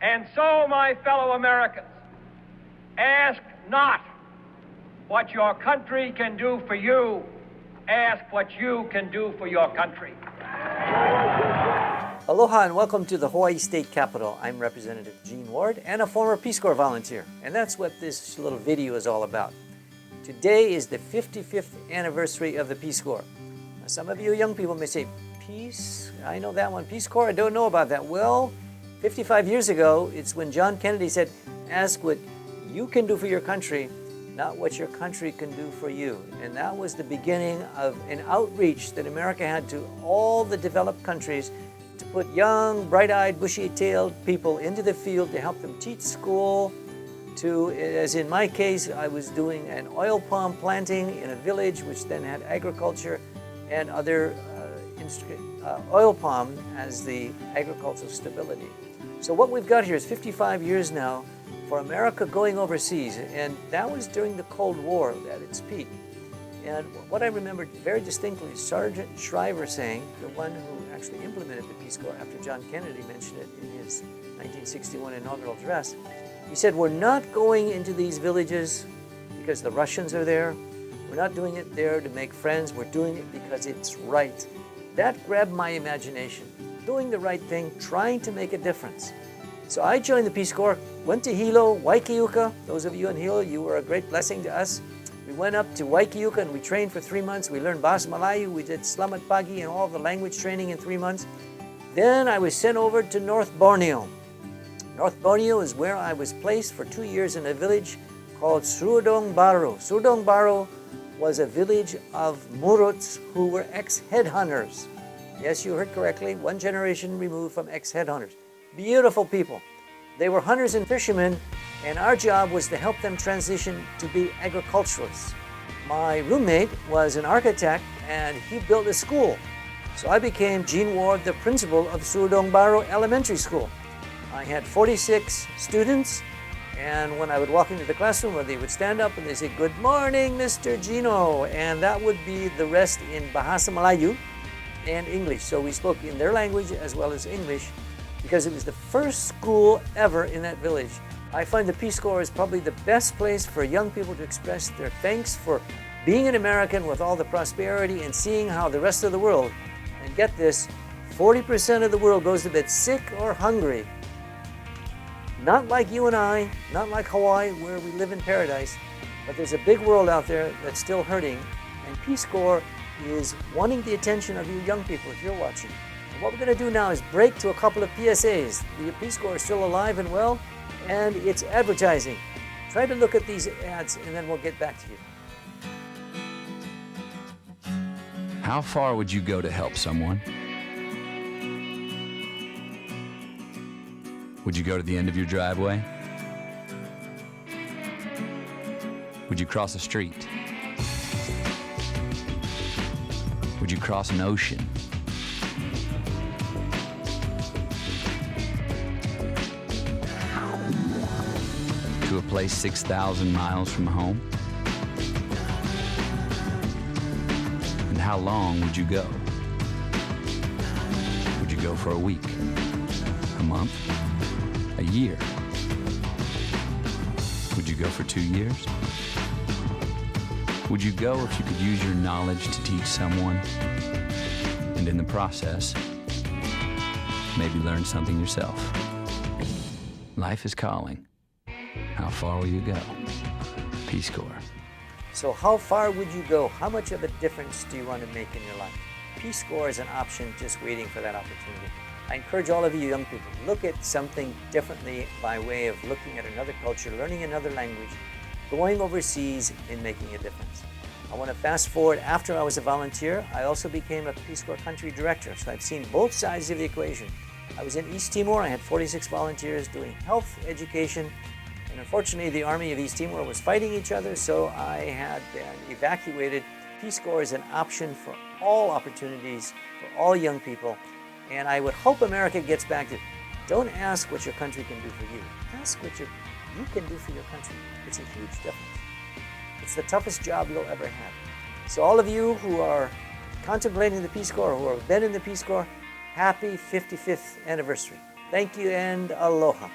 And so, my fellow Americans, ask not what your country can do for you. Ask what you can do for your country. Aloha and welcome to the Hawaii State Capitol. I'm Representative Gene Ward and a former Peace Corps volunteer. And that's what this little video is all about. Today is the 55th anniversary of the Peace Corps. Now, some of you young people may say, Peace? I know that one. Peace Corps? I don't know about that. Well, 55 years ago, it's when John Kennedy said, ask what you can do for your country, not what your country can do for you. And that was the beginning of an outreach that America had to all the developed countries to put young, bright-eyed, bushy-tailed people into the field to help them teach school, to, as in my case, I was doing an oil palm planting in a village which then had agriculture and other oil palm as the agricultural stability. So what we've got here is 55 years now for America going overseas, and that was during the Cold War at its peak. And what I remember very distinctly is Sergeant Shriver saying, the one who actually implemented the Peace Corps after John Kennedy mentioned it in his 1961 inaugural address. He said, we're not going into these villages because the Russians are there. We're not doing it there to make friends. We're doing it because it's right. That grabbed my imagination. Doing the right thing, trying to make a difference. So I joined the Peace Corps, went to Hilo, Waikiuka. Those of you in Hilo, you were a great blessing to us. We went up to Waikiuka and we trained for 3 months. We learned Bahasa Melayu, we did Selamat Pagi and all the language training in 3 months. Then I was sent over to North Borneo. North Borneo is where I was placed for 2 years in a village called Surudong Baru. Surudong Baru was a village of Muruts who were ex-headhunters. Yes, you heard correctly, 1 generation removed from ex-headhunters. Beautiful people. They were hunters and fishermen, and our job was to help them transition to be agriculturalists. My roommate was an architect, and he built a school. So I became Gene Ward, the principal of Surudong Baru Elementary School. I had 46 students, and when I would walk into the classroom, they would stand up and they say, "Good morning, Mr. Gino," and that would be the rest in Bahasa Melayu and English. So we spoke in their language as well as English because it was the first school ever in that village. I find the Peace Corps is probably the best place for young people to express their thanks for being an American with all the prosperity and seeing how the rest of the world, and get this, 40% of the world goes to bed sick or hungry. Not like you and I, not like Hawaii where we live in paradise, but there's a big world out there that's still hurting, and Peace Corps is wanting the attention of you young people if you're watching. And what we're going to do now is break to a couple of PSAs. The Peace Corps is still alive and well, and it's advertising. Try to look at these ads and then we'll get back to you. How far would you go to help someone? Would you go to the end of your driveway? Would you cross a street? Would you cross an ocean? To a place 6,000 miles from home? And how long would you go? Would you go for a week? A month? A year? Would you go for 2 years? Would you go if you could use your knowledge to teach someone, and in the process, maybe learn something yourself? Life is calling. How far will you go? Peace Corps. So how far would you go? How much of a difference do you want to make in your life? Peace Corps is an option just waiting for that opportunity. I encourage all of you young people, look at something differently by way of looking at another culture, learning another language, going overseas and making a difference. I want to fast forward. After I was a volunteer, I also became a Peace Corps country director. So I've seen both sides of the equation. I was in East Timor. I had 46 volunteers doing health education. And unfortunately, the Army of East Timor was fighting each other, so I had been evacuated. Peace Corps is an option for all opportunities, for all young people. And I would hope America gets back to, don't ask what your country can do for you. Ask what you can do for your country. It's a huge difference. It's the toughest job you'll ever have. So all of you who are contemplating the Peace Corps, who have been in the Peace Corps, happy 55th anniversary. Thank you and aloha.